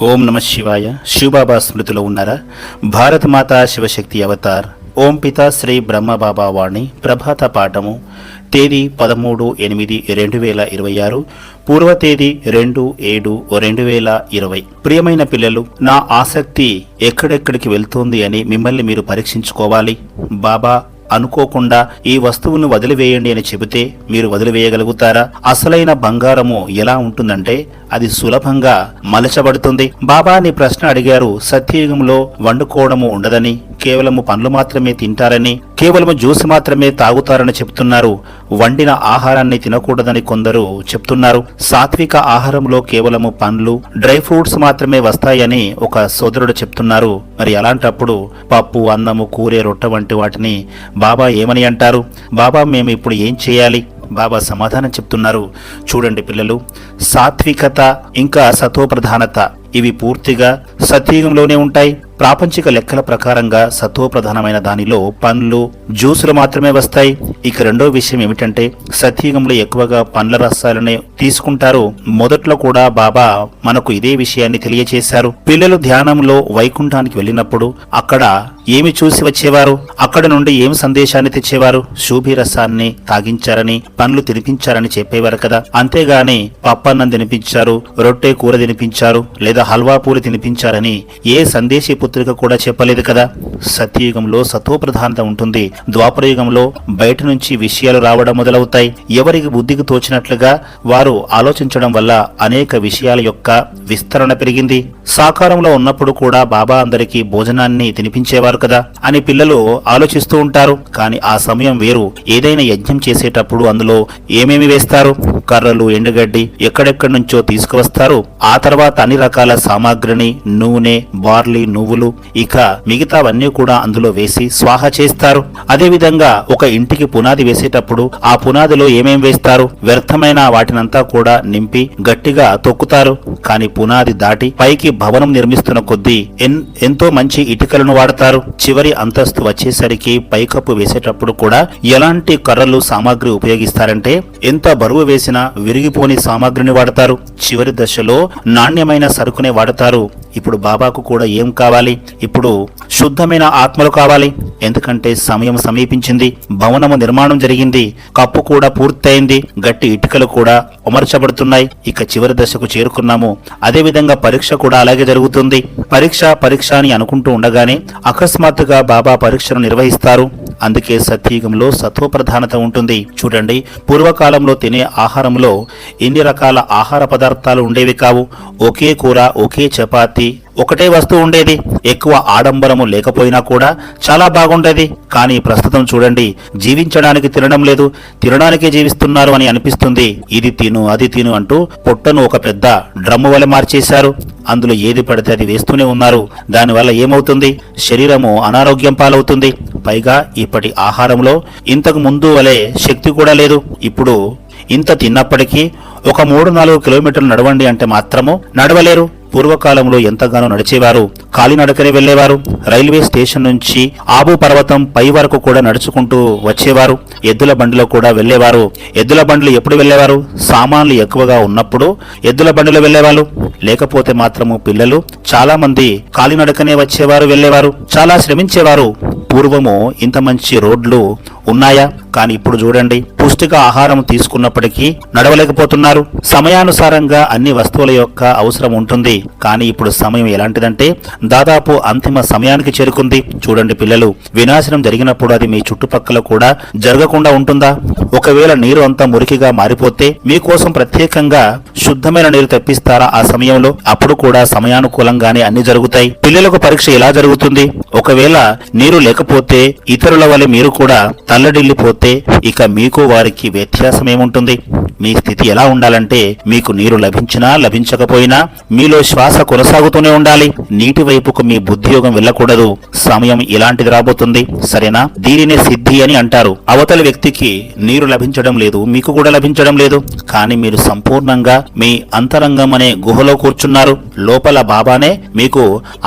ఓం నమ శివాయ. శివబాబా స్మృతిలో ఉన్నారా? భారత మాతా శివశక్తి అవతార్. ఓం పితా శ్రీ బ్రహ్మబాబా వాణి. ప్రభాత పాఠము. తేదీ 13/8/2026. పూర్వ తేదీ 2/7/2020. ప్రియమైన పిల్లలు, నా ఆసక్తి ఎక్కడెక్కడికి వెళ్తోంది అని మిమ్మల్ని మీరు పరీక్షించుకోవాలి. బాబా అనుకోకుండా ఈ వస్తువును వదిలివేయండి అని చెబితే మీరు వదిలివేయగలుగుతారా? అసలైన బంగారము ఎలా ఉంటుందంటే అది సులభంగా మలచబడుతుంది. బాబాని ప్రశ్న అడిగారు. సత్యయుగంలో వండుకోవడము ఉండదని, కేవలము పండ్లు మాత్రమే తింటారని, కేవలము జ్యూస్ మాత్రమే తాగుతారని చెప్తున్నారు. వండిన ఆహారాన్ని తినకూడదని కొందరు చెప్తున్నారు. సాత్విక ఆహారంలో కేవలము పండ్లు, డ్రై ఫ్రూట్స్ మాత్రమే వస్తాయని ఒక సోదరుడు చెప్తున్నారు. మరి అలాంటప్పుడు పప్పు, అన్నము, కూర, రొట్టె వంటి వాటిని బాబా ఏమని అంటారు? బాబా మేము ఇప్పుడు ఏం చేయాలి? బాబా సమాధానం చెప్తున్నారు. చూడండి పిల్లలు, సాత్వికత ఇంకా సతోప్రధానత ఇవి పూర్తిగా సత్యయుగంలోనే ఉంటాయి. ప్రాపంచిక లెక్కల ప్రకారంగా సత్వప్రధానమైన దానిలో పండ్లు, జ్యూసులు మాత్రమే వస్తాయి. ఇక రెండో విషయం ఏమిటంటే సత్యయుగంలో ఎక్కువగా పండ్ల రసాలనే తీసుకుంటారు. మొదట్లో కూడా బాబా మనకు ఇదే విషయాన్ని తెలియచేశారు. పిల్లలు ధ్యానంలో వైకుంఠానికి వెళ్ళినప్పుడు అక్కడ ఏమి చూసి వచ్చేవారు? అక్కడ నుండి ఏం సందేశాన్ని తెచ్చేవారు? శూభి రసాన్ని తాగించారని, పండ్లు తినిపించారని చెప్పేవారు కదా. అంతేగాని పప్పన్నం తినిపించారు, రొట్టె కూర తినిపించారు, లేదా హల్వా పూలు తినిపించారని ఏ సందేశీ పుత్రిక కూడా చెప్పలేదు కదా. సత్యయుగంలో సత్వప్రధానత ఉంటుంది. ద్వాపరయుగంలో బయట నుంచి విషయాలు రావడం మొదలవుతాయి. ఎవరికి బుద్ధికి తోచినట్లుగా వారు ఆలోచించడం వల్ల అనేక విషయాల యొక్క విస్తరణ పెరిగింది. సాకారంలో ఉన్నప్పుడు కూడా బాబా అందరికీ భోజనాన్ని తినిపించేవారు కదా అని పిల్లలు ఆలోచిస్తూ ఉంటారు. కానీ ఆ సమయం వేరు. ఏదైనా యజ్ఞం చేసేటప్పుడు అందులో ఏమేమి వేస్తారు? కర్రలు, ఎండుగడ్డి ఎక్కడెక్కడి నుంచో తీసుకువస్తారు. ఆ తర్వాత అన్ని రకాల సామాగ్రిని, నూనె, బార్లీ, నువ్వులు, ఇక మిగతావన్నీ కూడా అందులో వేసి స్వాహ చేస్తారు. అదే విధంగా ఒక ఇంటికి పునాది వేసేటప్పుడు ఆ పునాదిలో ఏమేం వేస్తారు? వ్యర్థమైన వాటినంతా కూడా నింపి గట్టిగా తొక్కుతారు. కానీ పునాది దాటి పైకి భవనం నిర్మిస్తున్న కొద్దీ ఎంతో మంచి ఇటుకలను వాడతారు. చివరి అంతస్తు వచ్చేసరికి పైకప్పు వేసేటప్పుడు కూడా ఎలాంటి కర్రలు, సామాగ్రి ఉపయోగిస్తారంటే ఎంత బరువు వేసినా విరిగిపోని సామాగ్రిని వాడతారు. చివరి దశలో నాణ్యమైన సరుకునే వాడతారు. ఇప్పుడు బాబాకు కూడా ఏం కావాలి? ఇప్పుడు శుద్ధమైన ఆత్మలు కావాలి. ఎందుకంటే సమయం సమీపించింది. భవనము నిర్మాణం జరిగింది. కప్పు కూడా పూర్తయింది. గట్టి ఇటుకలు కూడా అమర్చబడుతున్నాయి. ఇక చివరి దశకు చేరుకున్నాము. అదే విధంగా పరీక్ష కూడా అలాగే జరుగుతుంది. పరీక్ష అని అనుకుంటూ ఉండగానే అకస్మాత్తుగా బాబా పరీక్షను నిర్వహిస్తారు. అందుకే సత్యయుగంలో సత్వప్రధానత ఉంటుంది. చూడండి, పూర్వకాలంలో తినే ఆహారంలో ఎన్ని రకాల ఆహార పదార్థాలు ఉండేవి కావు. ఒకే కూర, ఒకే చపాతి, ఒకటే వస్తువు ఉండేది. ఎక్కువ ఆడంబరము లేకపోయినా కూడా చాలా బాగుండేది. కానీ ప్రస్తుతం చూడండి, జీవించడానికి తినడం లేదు, తినడానికే జీవిస్తున్నారు అని అనిపిస్తుంది. ఇది తిను, అది తిను అంటూ పొట్టను ఒక పెద్ద డ్రమ్ము వలె మార్చేశారు. అందులో ఏది పడితే అది వేస్తూనే ఉన్నారు. దానివల్ల ఏమవుతుంది? శరీరము అనారోగ్యం పాలవుతుంది. పైగా ఇప్పటి ఆహారంలో ఇంతకు ముందు వలె శక్తి కూడా లేదు. ఇప్పుడు ఇంత తిన్నప్పటికీ ఒక 3-4 కిలోమీటర్లు నడవండి అంటే మాత్రము నడవలేరు. పూర్వకాలంలో ఎంతగానో నడిచేవారు. కాలినడకనే వెళ్లేవారు. రైల్వే స్టేషన్ నుంచి ఆబు పర్వతం పై వరకు కూడా నడుచుకుంటూ వచ్చేవారు. ఎద్దుల బండిలో కూడా వెళ్లేవారు. ఎద్దుల బండ్లు ఎప్పుడు వెళ్లేవారు? సామాన్లు ఎక్కువగా ఉన్నప్పుడు ఎద్దుల బండిలో వెళ్లేవారు. లేకపోతే మాత్రము పిల్లలు చాలా మంది కాలినడకనే వచ్చేవారు, వెళ్లేవారు. చాలా శ్రమించేవారు. పూర్వము ఇంత మంచి రోడ్లు ఉన్నాయా? కానీ ఇప్పుడు చూడండి, పుష్టిక ఆహారం తీసుకున్నప్పటికీ నడవలేకపోతున్నారు. సమయానుసారంగా అన్ని వస్తువుల యొక్క అవసరం ఉంటుంది. కానీ ఇప్పుడు సమయం ఎలాంటిదంటే దాదాపు అంతిమ సమయానికి చేరుకుంది. చూడండి పిల్లలు, వినాశనం జరిగినప్పుడు అది మీ చుట్టుపక్కల కూడా జరగకుండా ఉంటుందా? ఒకవేళ నీరు అంతా మురికిగా మారిపోతే మీకోసం ప్రత్యేకంగా శుద్ధమైన నీరు తెప్పిస్తారా ఆ సమయంలో? అప్పుడు కూడా సమయానుకూలంగానే అన్ని జరుగుతాయి. పిల్లలకు పరీక్ష ఎలా జరుగుతుంది? ఒకవేళ నీరు లేకపోతే ఇతరుల వలె మీరు కూడా తల్లడిల్లిపోతే ఇక మీకు వారికి వ్యత్యాసం ఏముంటుంది? మీ స్థితి ఎలా ఉండాలంటే మీకు నీరు లభించినా లభించకపోయినా మీలో శ్వాస కొనసాగుతూనే ఉండాలి. నీటి వైపుకు మీ బుద్ధియోగం వెళ్ళకూడదు. సమయం ఇలాంటిది రాబోతుంది, సరేనా? దీనినే సిద్ధి అని అంటారు. అవతలి వ్యక్తికి నీరు లభించడం లేదు, మీకు కూడా లభించడం లేదు. కానీ మీరు సంపూర్ణంగా మీ అంతరంగం అనే గుహలో కూర్చున్నారు. లోపల బాబానే మీకు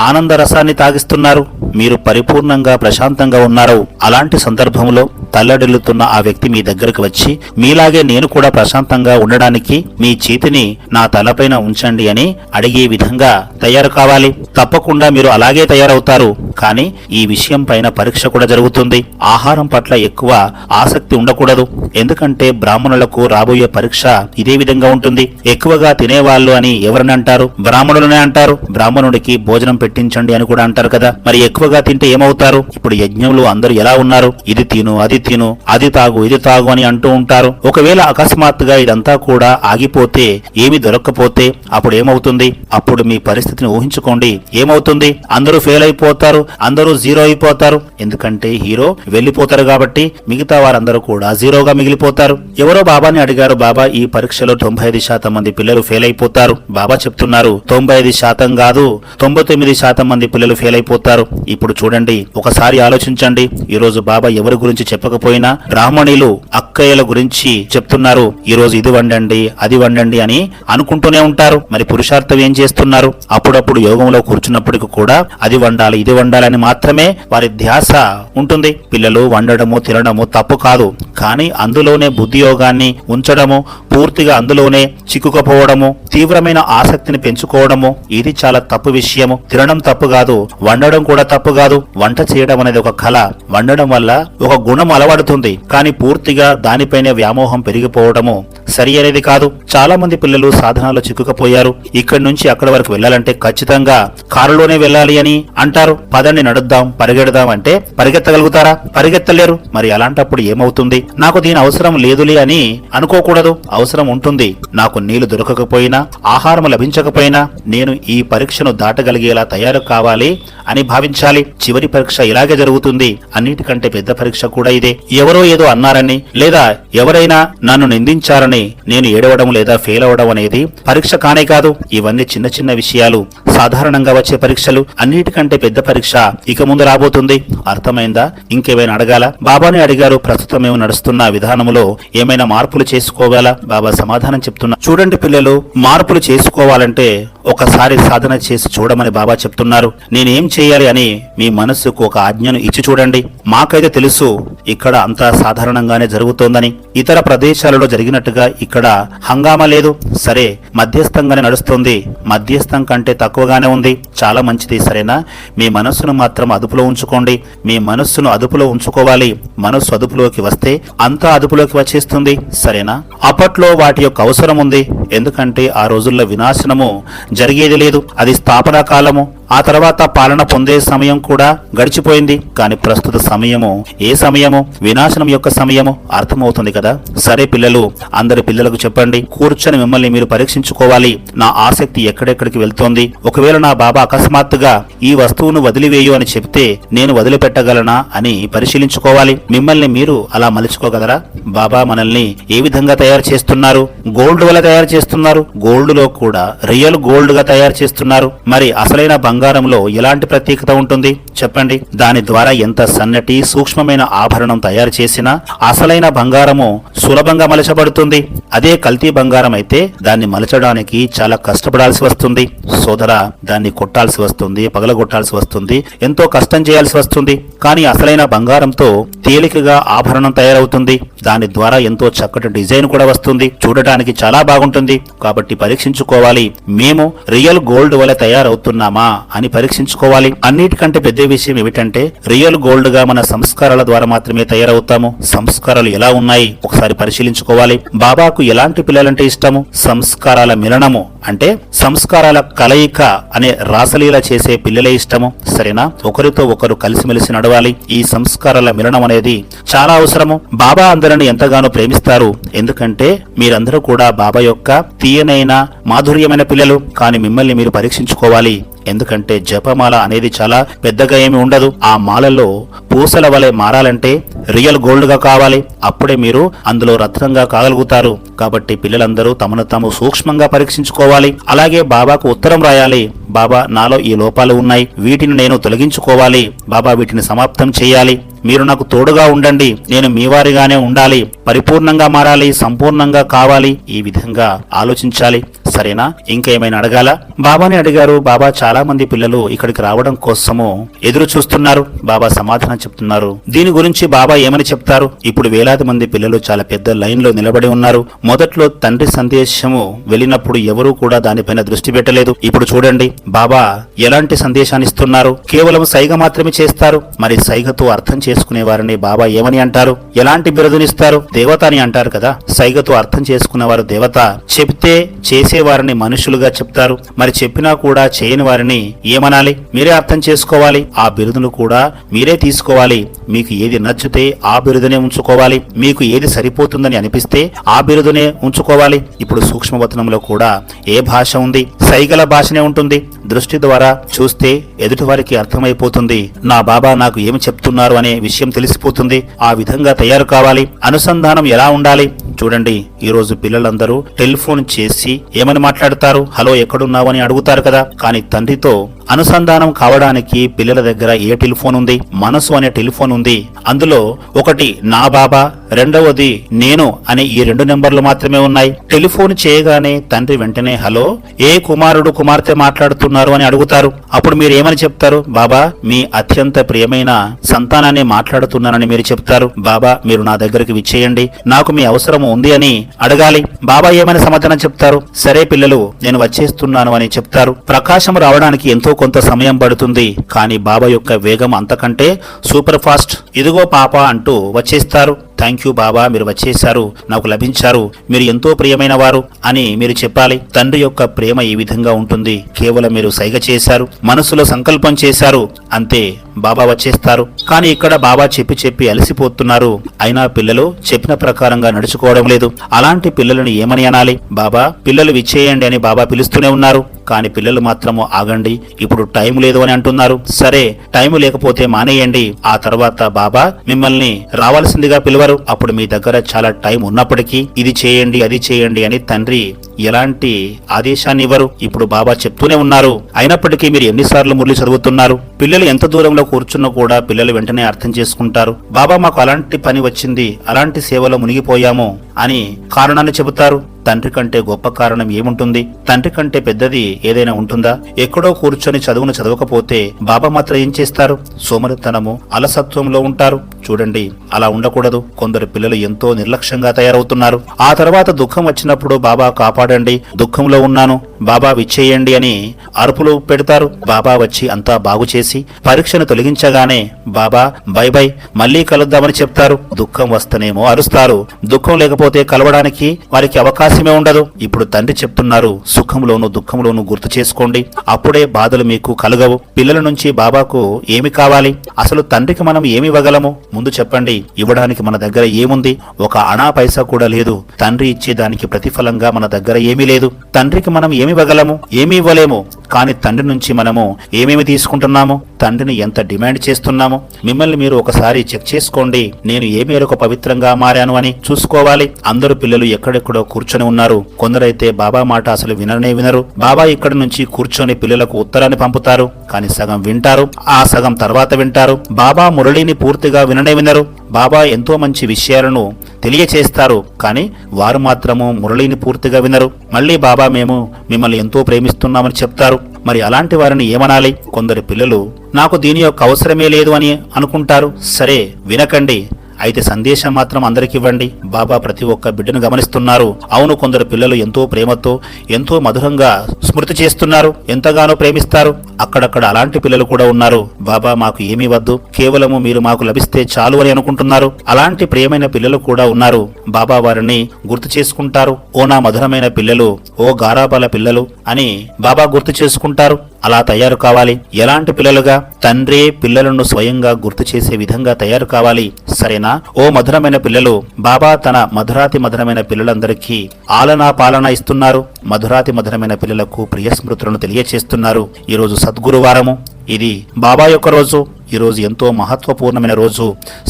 ఆనంద రసాన్ని తాగిస్తున్నారు. మీరు పరిపూర్ణంగా ప్రశాంతంగా ఉన్నారు. అలాంటి సందర్భంలో తల్లడిల్లుతున్న ఆ వ్యక్తి మీ దగ్గరకు వచ్చి మీలాగే నేను కూడా ప్రశాంతంగా ఉండడానికి మీ చేతిని నా తలపైన ఉంచండి అని అడిగే విధంగా తయారు కావాలి. తప్పకుండా మీరు అలాగే తయారవుతారు. కానీ ఈ విషయం పైన పరీక్ష కూడా జరుగుతుంది. ఆహారం పట్ల ఎక్కువ ఆసక్తి ఉండకూడదు. ఎందుకంటే బ్రాహ్మణులకు రాబోయే పరీక్ష ఇదే విధంగా ఉంటుంది. ఎక్కువగా తినేవాళ్ళు అని ఎవరిని అంటారు? బ్రాహ్మణులనే అంటారు. బ్రాహ్మణుడికి భోజనం పెట్టించండి అని కూడా అంటారు కదా. మరి ఎక్కువగా తింటే ఏమవుతారు? ఇప్పుడు యజ్ఞంలో అందరూ ఎలా ఉన్నారు? ఇది తిను, అది తిను, అది తాగు, ఇది తాగు అని అంటూ ఉంటారు. ఒకవేళ అకస్మాత్తుగా ఇదంతా కూడా ఆగిపోతే, ఏమి దొరక్కపోతే అప్పుడు ఏమవుతుంది? అప్పుడు మీ పరిస్థితిని ఊహించుకోండి. ఏమవుతుంది? అందరూ ఫెయిల్ అయిపోతారు, అందరూ జీరో అయిపోతారు. ఎందుకంటే హీరో వెళ్లిపోతారు కాబట్టి మిగతా వారందరూ కూడా జీరోగా మిగిలిపోతారు. ఎవరో బాబాని అడిగారు, బాబా ఈ పరీక్షలో 95% మంది పిల్లలు ఫెయిల్ అయిపోతారు. బాబా చెప్తున్నారు 95% కాదు, 99% మంది పిల్లలు ఫెయిల్ అయిపోతారు. ఇప్పుడు చూడండి, ఒకసారి ఆలోచించండి. ఈ రోజు బాబా ఎవరి గురించి చెప్పకపోయినా బ్రాహ్మణులు అక్కయ్యల గురించి చెప్తున్నారు. ఈ రోజు ఇది వండండి, అది వండండి అని అనుకుంటూనే ఉంటారు. మరి పురుషార్థం ఏం చేస్తున్నారు? అప్పుడప్పుడు యోగంలో కూర్చున్నప్పటికీ కూడా అది వండాలి, ఇది వండాలని మాత్రమే వారి ధ్యాస ఉంటుంది. పిల్లలు వండడము, తినడము తప్పు కాదు. కానీ అందులోనే బుద్ధి యోగాన్ని ఉంచడము, పూర్తిగా అందులోనే చిక్కుకుపోవడము, తీవ్రమైన ఆసక్తిని పెంచుకోవడము ఇది చాలా తప్పు విషయము. తినడం తప్పు కాదు, వండడం కూడా తప్పు కాదు. వంట చేయడం అనేది ఒక కళ. వండడం వల్ల ఒక గుణం అలవడుతుంది. కానీ పూర్తిగా దానిపైనే వ్యామోహం పెరిగిపోవడము సరి అనేది కాదు. చాలా మంది పిల్లలు సాధనాలు చిక్కుకుపోయారు. ఇక్కడి నుంచి అక్కడి వరకు వెళ్ళాలంటే ఖచ్చితంగా కారులోనే వెళ్ళాలి అని అంటారు. పదండి నడుద్దాం, పరిగెడదాం అంటే పరిగెత్తగలుగుతారా? పరిగెత్తలేరు. మరి అలాంటప్పుడు ఏమవుతుంది? నాకు దీని అవసరం లేదులే అని అనుకోకూడదు. అవసరం ఉంటుంది. నాకు నీళ్లు దొరకకపోయినా, ఆహారం లభించకపోయినా నేను ఈ పరీక్షను దాటగలిగేలా తయారు కావాలి అని భావించాలి. చివరి పరీక్ష ఇలాగే జరుగుతుంది. అన్నిటికంటే పెద్ద పరీక్ష కూడా ఇదే. ఎవరో ఏదో అన్నారని లేదా ఎవరైనా నన్ను నిందించారని నేను ఏడవడం లేదా ఫెయిల్ అవడం అనేది పరీక్ష కానే కాదు. ఇవన్నీ చిన్న చిన్న విషయాలు. సాధారణంగా వచ్చే పరీక్షలు. అన్నిటికంటే పెద్ద పరీక్ష ఇక ముందు రాబోతుంది. అర్థమైందా? ఇంకేమైనా అడగాల? బాబాని అడిగారు, ప్రస్తుతం మేము నడుస్తున్న విధానములో ఏమైనా మార్పులు చేసుకోవాలా? బాబా సమాధానం చెప్తున్నా. చూడండి పిల్లలు, మార్పులు చేసుకోవాలంటే ఒకసారి సాధన చేసి చూడమని బాబా చెప్తున్నారు. నేనేం చేయాలి అని మీ మనస్సుకు ఒక ఆజ్ఞను ఇచ్చి చూడండి. మాకైతే తెలుసు ఇక్కడ అంతా సాధారణంగానే జరుగుతోందని. ఇతర ప్రదేశాలలో జరిగినట్టుగా ఇక్కడ హంగామా లేదు. సరే, మధ్యస్థంగానే నడుస్తుంది. మధ్యస్థం కంటే తక్కువగానే ఉంది. చాలా మంచిది. సరేనా? మీ మనస్సును మాత్రం అదుపులో ఉంచుకోండి. మీ మనస్సును అదుపులో ఉంచుకోవాలి. మనస్సు అదుపులోకి వస్తే అంతా అదుపులోకి వచ్చేస్తుంది. సరేనా? అప్పట్లో వాటి యొక్క అవసరం ఉంది. ఎందుకంటే ఆ రోజుల్లో వినాశనము జరిగేది లేదు. అది స్థాపన కాలము. ఆ తర్వాత పాలన పొందే సమయం కూడా గడిచిపోయింది. కానీ ప్రస్తుత సమయము ఏ సమయము? వినాశనం యొక్క సమయము. అర్థమవుతుంది కదా? సరే పిల్లలు, అందరి పిల్లలకు చెప్పండి. కూర్చొని మిమ్మల్ని మీరు పరీక్షించుకోవాలి. నా ఆసక్తి ఎక్కడెక్కడికి వెళ్తోంది? ఒకవేళ నా బాబా అకస్మాత్తుగా ఈ వస్తువును వదిలివేయు అని చెప్తే నేను వదిలిపెట్టగలనా అని పరిశీలించుకోవాలి. మిమ్మల్ని మీరు అలా మలుచుకోగలరా? బాబా మనల్ని ఏ విధంగా తయారు చేస్తున్నారు? గోల్డ్ వల్ల తయారు చేస్తున్నారు. గోల్డ్ లో కూడా రియల్ గోల్డ్ గా తయారు చేస్తున్నారు. మరి అసలైన బంగారంలో ఎలాంటి ప్రత్యేకత ఉంటుంది చెప్పండి? దాని ద్వారా ఎంత సన్నటి సూక్ష్మమైన ఆభరణం తయారు చేసినా అసలైన బంగారము సులభంగా మలచబడుతుంది. అదే కల్తీ బంగారం అయితే దాన్ని మలచడానికి చాలా కష్టపడాల్సి వస్తుంది సోదరా. దాన్ని కొట్టాల్సి వస్తుంది, పగలగొట్టాల్సి వస్తుంది, ఎంతో కష్టం చేయాల్సి వస్తుంది. కానీ అసలైన బంగారంతో తేలికగా ఆభరణం తయారవుతుంది. దాని ద్వారా ఎంతో చక్కటి డిజైన్ కూడా వస్తుంది. చూడటానికి చాలా బాగుంటుంది. కాబట్టి పరీక్షించుకోవాలి, మేము రియల్ గోల్డ్ వల్ల తయారవుతున్నామా అని పరీక్షించుకోవాలి. అన్నిటికంటే పెద్ద విషయం ఏమిటంటే రియల్ గోల్డ్ గా మన సంస్కారాల ద్వారా మాత్రమే తయారవుతాము. సంస్కారాలు ఎలా ఉన్నాయి ఒకసారి పరిశీలించుకోవాలి. బాబాకు ఎలాంటి పిల్లలంటే ఇష్టము? సంస్కారాల మిలనము అంటే సంస్కారాల కలయిక అనే రాసలీల చేసే పిల్లలే ఇష్టము. సరేనా? ఒకరితో ఒకరు కలిసిమెలిసి నడవాలి. ఈ సంస్కారాల మిలనం అనేది చాలా అవసరము. బాబా అందరిని ఎంతగానో ప్రేమిస్తారు. ఎందుకంటే మీరందరూ కూడా బాబా యొక్క తీయనైన మాధుర్యమైన పిల్లలు. కానీ మిమ్మల్ని మీరు పరీక్షించుకోవాలి. ఎందుకంటే జపమాల అనేది చాలా పెద్దగా ఏమి ఉండదు. ఆ మాలలో పూసల వలె మారాలంటే రియల్ గోల్డ్ గా కావాలి. అప్పుడే మీరు అందులో రత్నంగా కాగలుగుతారు. కాబట్టి పిల్లలందరూ తమను తాము సూక్ష్మంగా పరీక్షించుకోవాలి. అలాగే బాబాకు ఉత్తరం రాయాలి. బాబా, నాలో ఈ లోపాలు ఉన్నాయి, వీటిని నేను తొలగించుకోవాలి. బాబా, వీటిని సమాప్తం చేయాలి. మీరు నాకు తోడుగా ఉండండి. నేను మీ వారిగానే ఉండాలి, పరిపూర్ణంగా మారాలి, సంపూర్ణంగా కావాలి. ఈ విధంగా ఆలోచించాలి. సరేనా? ఇంకేమైనా అడగాలా? బాబాని అడిగారు. బాబా చాలా మంది పిల్లలు ఇక్కడికి రావడం కోసము ఎదురు చూస్తున్నారు. బాబా సమాధానం చెప్తున్నారు. దీని గురించి బాబా ఏమని చెప్తారు? ఇప్పుడు వేలాది మంది పిల్లలు చాలా పెద్ద లైన్ లో నిలబడి ఉన్నారు. మొదట్లో తండ్రి సందేశము వెళ్ళినప్పుడు ఎవరూ కూడా దానిపైన దృష్టి పెట్టలేదు. ఇప్పుడు చూడండి బాబా ఎలాంటి సందేశాన్ని ఇస్తున్నారు. కేవలం సైగ మాత్రమే చేస్తారు. మరి సైగతో అర్థం చేసుకునే వారిని బాబా ఏమని అంటారు? ఎలాంటి బిరుదునిస్తారు? దేవత అని అంటారు కదా. సైగతో అర్థం చేసుకునేవారు దేవత. చెప్తే చేసేవారిని మనుషులుగా చెప్తారు. మరి చెప్పినా కూడా చేయని వారిని ఏమనాలి? మీరే అర్థం చేసుకోవాలి. ఆ బిరుదును కూడా మీరే తీసుకోవాలి. మీకు ఏది నచ్చితే ఆ బిరుదునే ఉంచుకోవాలి. మీకు ఏది సరిపోతుందని అనిపిస్తే ఆ బిరుదునే ఉంచుకోవాలి. ఇప్పుడు సూక్ష్మవచనంలో కూడా ఏ భాష ఉంది? సైగల భాషనే ఉంటుంది. దృష్టి ద్వారా చూస్తే ఎదుటివారికి అర్థమైపోతుంది. నా బాబా నాకు ఏమి చెప్తున్నారు అనే విషయం తెలిసిపోతుంది. ఆ విధంగా తయారు కావాలి. అనుసంధానం ఎలా ఉండాలి? చూడండి, ఈ రోజు పిల్లలందరూ టెలిఫోన్ చేసి ఏమని మాట్లాడతారు? హలో ఎక్కడున్నావు అని అడుగుతారు కదా. కానీ తండ్రితో అనుసంధానం కావడానికి పిల్లల దగ్గర ఏ టెలిఫోన్ ఉంది? మనసు అనే టెలిఫోన్ ఉంది. అందులో ఒకటి నా బాబా, రెండవది నేను అనే ఈ 2 నెంబర్లు మాత్రమే ఉన్నాయి. టెలిఫోన్ చేయగానే తండ్రి వెంటనే హలో, ఏ కుమారుడు కుమార్తె మాట్లాడుతున్నారు అని అడుగుతారు. అప్పుడు మీరు ఏమని చెప్తారు? బాబా మీ అత్యంత ప్రియమైన సంతానాన్ని మాట్లాడుతున్నానని మీరు చెప్తారు. బాబా మీరు నా దగ్గరికి విచ్చేయండి, నాకు మీ అవసరం ఉంది అని అడగాలి. బాబా ఏమని సమాధానం చెప్తారు? సరే పిల్లలు నేను వచ్చేస్తున్నాను అని చెప్తారు. ప్రకాశం రావడానికి ఎంతో కొంత సమయం పడుతుంది. కానీ బాబా యొక్క వేగం అంతకంటే సూపర్ ఫాస్ట్. ఇదిగో పాప అంటూ వచ్చేస్తారు. థ్యాంక్ యూ బాబా, మీరు వచ్చేశారు, నాకు లభించారు, మీరు ఎంతో ప్రియమైన వారు అని మీరు చెప్పాలి. తండ్రి యొక్క ప్రేమ ఈ విధంగా ఉంటుంది. కేవలం మీరు సైగ చేశారు, మనసులో సంకల్పం చేశారు, అంతే బాబా వచ్చేస్తారు. కానీ ఇక్కడ బాబా చెప్పి చెప్పి అలసిపోతున్నారు. అయినా పిల్లలు చెప్పిన ప్రకారంగా నడుచుకోవడం లేదు. అలాంటి పిల్లలను ఏమని అనాలి? బాబా పిల్లలు విచ్చేయండి అని బాబా పిలుస్తూనే ఉన్నారు. కానీ పిల్లలు మాత్రము ఆగండి, ఇప్పుడు టైం లేదు అని అంటున్నారు. సరే టైం లేకపోతే మానేయండి. ఆ తర్వాత బాబా మిమ్మల్ని రావాల్సిందిగా పిలవరు. అప్పుడు మీ దగ్గర చాలా టైం ఉన్నప్పటికీ ఇది చేయండి అది చేయండి అని తండ్రి ఎలాంటి ఆదేశాన్ని ఇవ్వరు. ఇప్పుడు బాబా చెప్తూనే ఉన్నారు. అయినప్పటికీ మీరు ఎన్నిసార్లు మురళి చదువుతున్నారు? పిల్లలు ఎంత దూరంలో కూర్చున్నా కూడా పిల్లలు వెంటనే అర్థం చేసుకుంటారు. బాబా మాకు అలాంటి పని వచ్చింది, అలాంటి సేవలో మునిగిపోయాము అని కారణాన్ని చెబుతారు. తండ్రి కంటే గొప్ప కారణం ఏముంటుంది? తండ్రి కంటే పెద్దది ఏదైనా ఉంటుందా? ఎక్కడో కూర్చొని చదువును చదవకపోతే బాబా మాత్రం ఏం చేస్తారు? సోమరితనము అలసత్వంలో ఉంటారు. చూడండి, అలా ఉండకూడదు. కొందరు పిల్లలు ఎంతో నిర్లక్ష్యంగా తయారవుతున్నారు. ఆ తర్వాత దుఃఖం వచ్చినప్పుడు బాబా కాపాడండి, దుఃఖంలో ఉన్నాను, బాబా విచ్చేయండి అని అరుపులు పెడతారు. బాబా వచ్చి అంతా బాగు చేసి పరీక్షను తొలగించగానే బాబా బై బై మళ్లీ కలుద్దామని చెప్తారు. దుఃఖం వస్తేనేమో అరుస్తారు. దుఃఖం లేకపోతే కలవడానికి వారికి అవకాశమే ఉండదు. ఇప్పుడు తండ్రి చెప్తున్నారు, సుఖంలోను దుఃఖంలోను గుర్తు చేసుకోండి, అప్పుడే బాధలు మీకు కలగవు. పిల్లల నుంచి బాబాకు ఏమి కావాలి? అసలు తండ్రికి మనం ఏమి ఇవ్వగలము? ముందు చెప్పండి. ఇవ్వడానికి మన దగ్గర ఏముంది? ఒక అణా పైసా కూడా లేదు. తండ్రి ఇచ్చే దానికి ప్రతిఫలంగా మన దగ్గర ఏమీ లేదు. తండ్రికి మనం ఏమి ఇవ్వగలము? ఏమి ఇవ్వలేము. కానీ తండ్రి నుంచి మనము ఏమేమి తీసుకుంటున్నాము? తండ్రిని ఎంత డిమాండ్ చేస్తున్నాము? మిమ్మల్ని మీరు ఒకసారి చెక్ చేసుకోండి. నేను ఏ మేరకు పవిత్రంగా మారాను అని చూసుకోవాలి. అందరూ పిల్లలు ఎక్కడెక్కడో కూర్చొని ఉన్నారు. కొందరైతే బాబా మాట అసలు విననే వినరు. బాబా ఇక్కడి నుంచి కూర్చొని పిల్లలకు ఉత్తరాన్ని పంపుతారు. కానీ సగం వింటారు, ఆ సగం తర్వాత వింటారు. బాబా మురళిని పూర్తిగా విననే వినరు. బాబా ఎంతో మంచి విషయాలను తెలియచేస్తారు. కానీ వారు మాత్రము మురళిని పూర్తిగా వినరు. మళ్ళీ బాబా మేము మిమ్మల్ని ఎంతో ప్రేమిస్తున్నామని చెప్తారు. మరి అలాంటి వారిని ఏమనాలి? కొందరు పిల్లలు నాకు దీని యొక్క అవసరమే లేదు అని అనుకుంటారు. సరే వినకండి, అయితే సందేశం మాత్రం అందరికి ఇవ్వండి. బాబా ప్రతి ఒక్క బిడ్డను గమనిస్తున్నారు. అవును, కొందరు పిల్లలు ఎంతో ప్రేమతో ఎంతో మధురంగా స్మృతి చేస్తున్నారు, ఎంతగానో ప్రేమిస్తారు. అక్కడక్కడ అలాంటి పిల్లలు కూడా ఉన్నారు. బాబా మాకు ఏమీ వద్దు, కేవలము మీరు మాకు లభిస్తే చాలు అని అనుకుంటున్నారు. అలాంటి ప్రియమైన పిల్లలు కూడా ఉన్నారు. బాబా వారిని గుర్తు చేసుకుంటారు. ఓ నా మధురమైన పిల్లలు, ఓ గారాబాల పిల్లలు అని బాబా గుర్తు చేసుకుంటారు. అలా తయారు కావాలి. ఎలాంటి పిల్లలుగా? తండ్రే పిల్లలను స్వయంగా గుర్తు చేసే విధంగా తయారు కావాలి. సరేనా? ఓ మధురమైన పిల్లలు, బాబా తన మధురాతి మధురమైన పిల్లలందరికీ ఆలనా పాలన ఇస్తున్నారు. మధురాతి మధురమైన పిల్లలకు ప్రియ స్మృతులను తెలియచేస్తున్నారు. ఈరోజు సద్గురువారము. ఇది బాబా యొక్క రోజు. ఈ రోజు ఎంతో మహత్వపూర్ణమైన రోజు,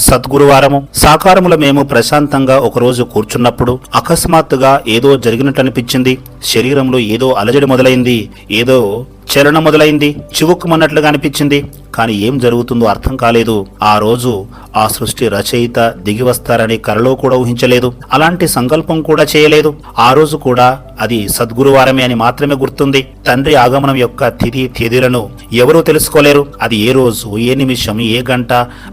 సద్గురువారము. సాకారములో మేము ప్రశాంతంగా ఒకరోజు కూర్చున్నప్పుడు అకస్మాత్తుగా ఏదో జరిగినట్లు అనిపించింది. శరీరంలో ఏదో అలజడి మొదలైంది. ఏదో చలనం మొదలైంది. చివుక్కుమన్నట్లుగా అనిపించింది. కానీ ఏం జరుగుతుందో అర్థం కాలేదు. ఆ రోజు ఆ సృష్టి రచయిత దిగి వస్తారని కలలో కూడా ఊహించలేదు. అలాంటి సంకల్పం కూడా చేయలేదు. ఆ రోజు కూడా అది సద్గురువారమే అని మాత్రమే గుర్తుంది. తండ్రి ఆగమనం యొక్క తిథి తేదీలను ఎవరూ తెలుసుకోలేరు. అది ఏ రోజు, ఏ నిమిషం, ఏ గంట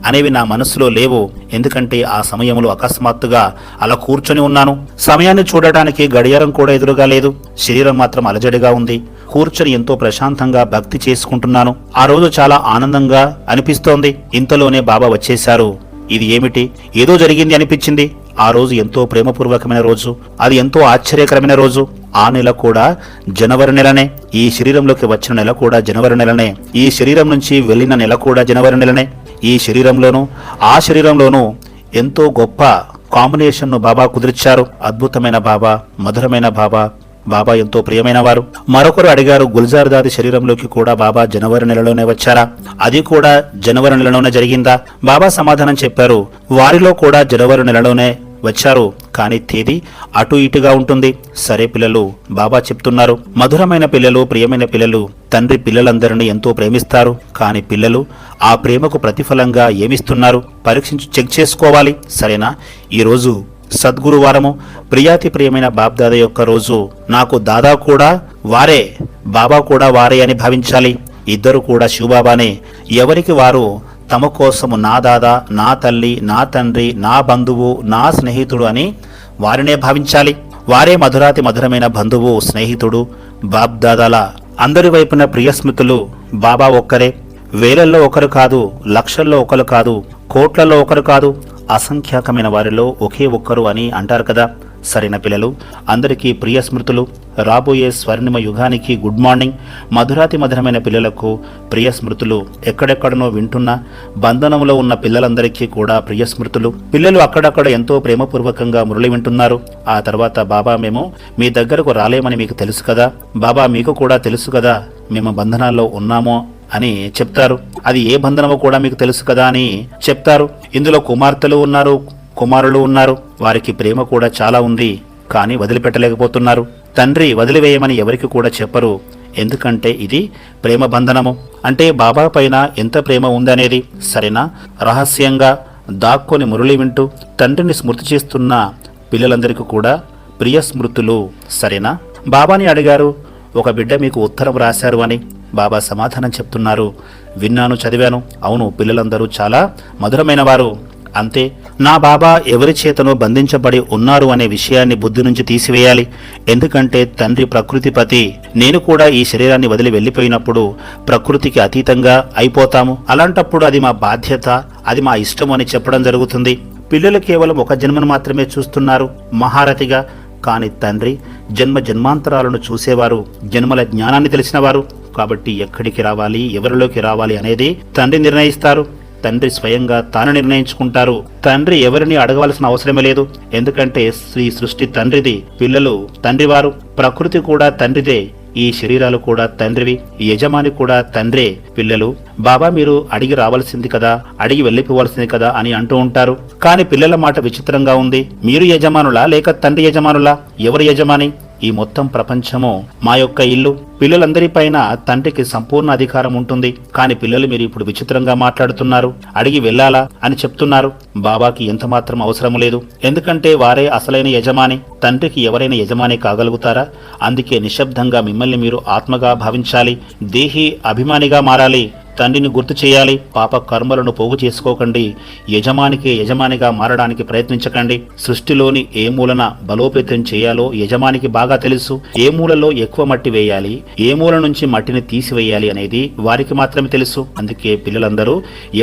అనేవి నా మనసులో లేవు. ఎందుకంటే ఆ సమయంలో అకస్మాత్తుగా అలా కూర్చొని ఉన్నాను. సమయాన్ని చూడటానికి గడియారం కూడా ఎదురుగా లేదు. శరీరం మాత్రం అలజడిగా ఉంది. కూర్చొని ఎంతో ప్రశాంతంగా భక్తి చేసుకుంటున్నాను. ఆ రోజు చాలా ఆనందంగా అనిపిస్తోంది. ఇంతలోనే బాబా వచ్చేశారు. ఇది ఏమిటి? ఏదో జరిగింది అనిపించింది. ఆ రోజు ఎంతో ప్రేమపూర్వకమైన రోజు. అది ఎంతో ఆశ్చర్యకరమైన రోజు. ఆ నెల కూడా జనవరి నెలనే. ఈ శరీరంలోకి వచ్చిన నెల కూడా జనవరి నెలనే. ఈ శరీరం నుంచి వెళ్ళిన నెల కూడా జనవరి నెలనే. ఈ శరీరంలోనూ ఆ శరీరంలోనూ ఎంతో గొప్ప కాంబినేషన్ను బాబా కుదిర్చారు. అద్భుతమైన బాబా, మధురమైన బాబా, బాబా ఎంతో ప్రియమైన వారు. మరొకరు అడిగారు, గుల్జార్ దాది శరీరంలోకి కూడా బాబా జనవరి నెలలోనే వచ్చారా? అది కూడా జనవరి నెలలోనే జరిగిందా? బాబా సమాధానం చెప్పారు, వారిలో కూడా జనవరి నెలలోనే వచ్చారు, కానీ తేదీ అటు ఇటుగా ఉంటుంది. సరే పిల్లలు, బాబా చెప్తున్నారు, మధురమైన పిల్లలు, ప్రియమైన పిల్లలు తండ్రి పిల్లలందరినీ ఎంతో ప్రేమిస్తారు. కానీ పిల్లలు ఆ ప్రేమకు ప్రతిఫలంగా ఏమిస్తున్నారు చెక్ చేసుకోవాలి. సరేనా? ఈరోజు సద్గురువారము, ప్రియాతి ప్రియమైన బాబ్దాద యొక్క రోజు. నాకు దాదా కూడా వారే, బాబా కూడా వారే అని భావించాలి. ఇద్దరు కూడా శివబాబానే. ఎవరికి వారు తమ కోసము నా దాదా, నా తల్లి, నా తండ్రి, నా బంధువు, నా స్నేహితుడు అని వారినే భావించాలి. వారే మధురాతి మధురమైన బంధువు, స్నేహితుడు. బాబ్దాదాల అందరి వైపున ప్రియస్మృతులు బాబా ఒక్కరే. వేలల్లో ఒకరు కాదు, లక్షల్లో ఒకరు కాదు, కోట్లలో ఒకరు కాదు, అసంఖ్యాకమైన వారిలో ఒకే ఒక్కరు అని అంటారు కదా. సరైన పిల్లలు, అందరికీ ప్రియ స్మృతులు. రాబోయే స్వర్ణిమ యుగానికి గుడ్ మార్నింగ్. మధురాతి మధురమైన పిల్లలకు ప్రియ స్మృతులు. ఎక్కడెక్కడనో వింటున్న బంధనంలో ఉన్న పిల్లలందరికీ కూడా ప్రియ స్మృతులు. పిల్లలు అక్కడక్కడ ఎంతో ప్రేమపూర్వకంగా మురళి వింటున్నారు. ఆ తర్వాత, బాబా మేము మీ దగ్గరకు రాలేమని మీకు తెలుసు కదా, బాబా మీకు కూడా తెలుసు కదా మేము బంధనాల్లో ఉన్నామో అని చెప్తారు. అది ఏ బంధనమో కూడా మీకు తెలుసు కదా అని చెప్తారు. ఇందులో కుమార్తెలు ఉన్నారు, కుమారులు ఉన్నారు. వారికి ప్రేమ కూడా చాలా ఉంది, కానీ వదిలిపెట్టలేకపోతున్నారు. తండ్రి వదిలివేయమని ఎవరికి కూడా చెప్పరు. ఎందుకంటే ఇది ప్రేమ బంధనము. అంటే బాబా పైన ఎంత ప్రేమ ఉందనేది. సరేనా? రహస్యంగా దాక్కొని మురళి వింటూ తండ్రిని స్మృతి చేస్తున్న పిల్లలందరికీ కూడా ప్రియ స్మృతులు. సరేనా? బాబాని అడిగారు, ఒక బిడ్డ మీకు ఉత్తరం రాశారు అని. బాబా సమాధానం చెప్తున్నారు, విన్నాను, చదివాను. అవును, పిల్లలందరూ చాలా మధురమైన వారు. అంతే, నా బాబా ఎవరి చేతనో బంధించబడి ఉన్నారు అనే విషయాన్ని బుద్ధి నుంచి తీసివేయాలి. ఎందుకంటే తండ్రి ప్రకృతిపతి. నేను కూడా ఈ శరీరాన్ని వదిలి వెళ్ళిపోయినప్పుడు ప్రకృతికి అతీతంగా అయిపోతాము. అలాంటప్పుడు అది మా బాధ్యత, అది మా ఇష్టం అని చెప్పడం జరుగుతుంది. పిల్లలు కేవలం ఒక జన్మను మాత్రమే చూస్తున్నారు మహారథిగా. కానీ తండ్రి జన్మ జన్మాంతరాలను చూసేవారు, జన్మల జ్ఞానాన్ని తెలిసినవారు. కాబట్టి ఎక్కడికి రావాలి, ఎవరిలోకి రావాలి అనేది తండ్రి నిర్ణయిస్తారు. తండ్రి స్వయంగా తాను నిర్ణయించుకుంటారు. తండ్రి ఎవరిని అడగవలసిన అవసరమే లేదు. ఎందుకంటే ఈ సృష్టి తండ్రిది, పిల్లలు తండ్రివారు, ప్రకృతి కూడా తండ్రిదే, ఈ శరీరాలు కూడా తండ్రివి, యజమాని కూడా తండ్రే. పిల్లలు, బాబా మీరు అడిగి రావాల్సింది కదా, అడిగి వెళ్ళిపోవాల్సింది కదా అని అంటూ ఉంటారు. కానీ పిల్లల మాట విచిత్రంగా ఉంది. మీరు యజమానులా లేక తండ్రి యజమానులా? ఎవరు యజమాని? ఈ మొత్తం ప్రపంచము మా యొక్క ఇల్లు. పిల్లలందరిపైన తండ్రికి సంపూర్ణ అధికారం ఉంటుంది. కానీ పిల్లలు మీరు ఇప్పుడు విచిత్రంగా మాట్లాడుతున్నారు, అడిగి వెళ్ళాలా అని చెప్తున్నారు. బాబాకి ఎంత మాత్రం అవసరం లేదు. ఎందుకంటే వారే అసలైన యజమాని. తండ్రికి ఎవరైనా యజమాని కాగలుగుతారా? అందుకే నిశ్శబ్దంగా మిమ్మల్ని మీరు ఆత్మగా భావించాలి, దేహి అభిమానిగా మారాలి. తండ్రిని గుర్తు చేయాలి. పాప కర్మలను పోగు చేసుకోకండి. యజమానికి యజమానిగా మారడానికి ప్రయత్నించకండి. సృష్టిలోని ఏ మూలన బలోపేతం చేయాలో యజమానికి బాగా తెలుసు. ఏ మూలలో ఎక్కువ మట్టి వేయాలి, ఏ మూల నుంచి మట్టిని తీసివేయాలి అనేది వారికి మాత్రమే తెలుసు. అందుకే పిల్లలందరూ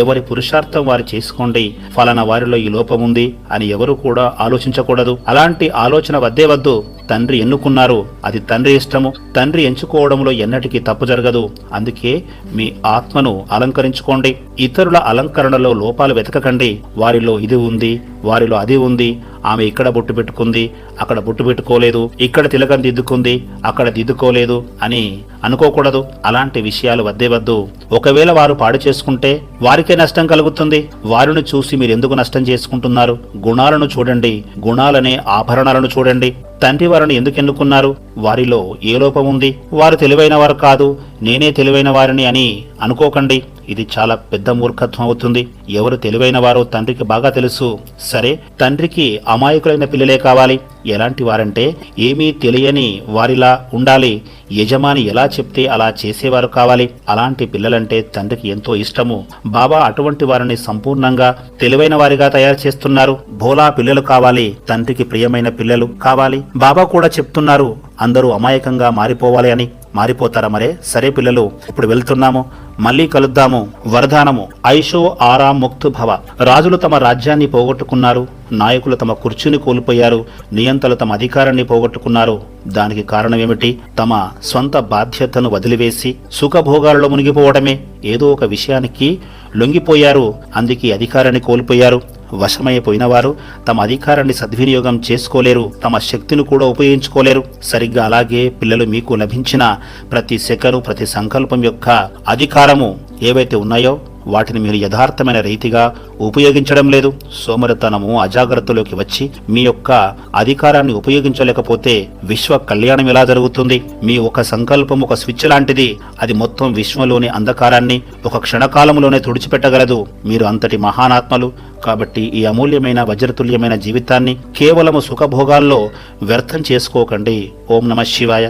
ఎవరి పురుషార్థం వారు చేసుకోండి. ఫలానా వారిలో ఈ లోపం ఉంది అని ఎవరు కూడా ఆలోచించకూడదు. అలాంటి ఆలోచన వద్దే వద్దు. తండ్రి ఎన్నుకున్నారు, అది తండ్రి ఇష్టము. తండ్రి ఎంచుకోవడంలో ఎన్నటికీ తప్పు జరగదు. అందుకే మీ ఆత్మను అలంకరించుకోండి. ఇతరుల అలంకరణలో లోపాలు వెతకకండి. వారిలో ఇది ఉంది, వారిలో అది ఉంది, ఆమె ఇక్కడ బొట్టు పెట్టుకుంది, అక్కడ బొట్టు పెట్టుకోలేదు, ఇక్కడ తిలకం దిద్దుకుంది, అక్కడ దిద్దుకోలేదు అని అనుకోకూడదు. అలాంటి విషయాలు వద్దే వద్దు. ఒకవేళ వారు పాడు చేసుకుంటే వారికే నష్టం కలుగుతుంది. వారిని చూసి మీరు ఎందుకు నష్టం చేసుకుంటున్నారు? గుణాలను చూడండి, గుణాలనే ఆభరణాలను చూడండి. తండ్రి వారిని ఎందుకు ఎన్నుకున్నారు? వారిలో ఏ లోపం ఉంది? వారు తెలివైన వారు కాదు, నేనే తెలివైన వారిని అని అనుకోకండి. ఇది చాలా పెద్ద మూర్ఖత్వం అవుతుంది. ఎవరు తెలివైన వారో తండ్రికి బాగా తెలుసు. సరే, తండ్రికి అమాయకులైన పిల్లలే కావాలి. ఎలాంటి వారంటే ఏమీ తెలియని వారిలా ఉండాలి. యజమాని ఎలా చెప్తే అలా చేసేవారు కావాలి. అలాంటి పిల్లలంటే తండ్రికి ఎంతో ఇష్టము. బాబా అటువంటి వారిని సంపూర్ణంగా తెలివైన వారిగా తయారు చేస్తున్నారు. భోలా పిల్లలు కావాలి, తండ్రికి ప్రియమైన పిల్లలు కావాలి. బాబా కూడా చెప్తున్నారు అందరూ అమాయకంగా మారిపోవాలి అని. మారిపోతారా మరే? సరే పిల్లలు, ఇప్పుడు వెళ్తున్నాము, మళ్ళీ కలుద్దాము. వరదానము: ఐషో ఆరాం ముక్తు భవ. రాజులు తమ రాజ్యాన్ని పోగొట్టుకున్నారు, నాయకులు తమ కుర్చీని కోల్పోయారు, నియంతలు తమ అధికారాన్ని పోగొట్టుకున్నారు. దానికి కారణమేమిటి? తమ స్వంత బాధ్యతను వదిలివేసి సుఖభోగాలలో మునిగిపోవడమే. ఏదో ఒక విషయానికి లొంగిపోయారు, అందుకే అధికారాన్ని కోల్పోయారు. వశమైపోయిన వారు తమ అధికారాన్ని సద్వినియోగం చేసుకోలేరు, తమ శక్తిని కూడా ఉపయోగించుకోలేరు. సరిగ్గా అలాగే పిల్లలు మీకు లభించిన ప్రతి సెకను, ప్రతి సంకల్పం యొక్క అధికారము ఏవైతే ఉన్నాయో వాటిని మీరు యథార్థమైన రీతిగా ఉపయోగించడం లేదు. సోమరితనము, అజాగ్రత్తలోకి వచ్చి మీ యొక్క అధికారాన్ని ఉపయోగించలేకపోతే విశ్వ కళ్యాణం ఎలా జరుగుతుంది? మీ ఒక సంకల్పం ఒక స్విచ్ లాంటిది. అది మొత్తం విశ్వంలోని అంధకారాన్ని ఒక క్షణకాలంలోనే తుడిచిపెట్టగలదు. మీరు అంతటి మహానాత్మలు కాబట్టి ఈ అమూల్యమైన వజ్రతుల్యమైన జీవితాన్ని కేవలము సుఖభోగాల్లో వ్యర్థం చేసుకోకండి. ఓం నమః శివాయ.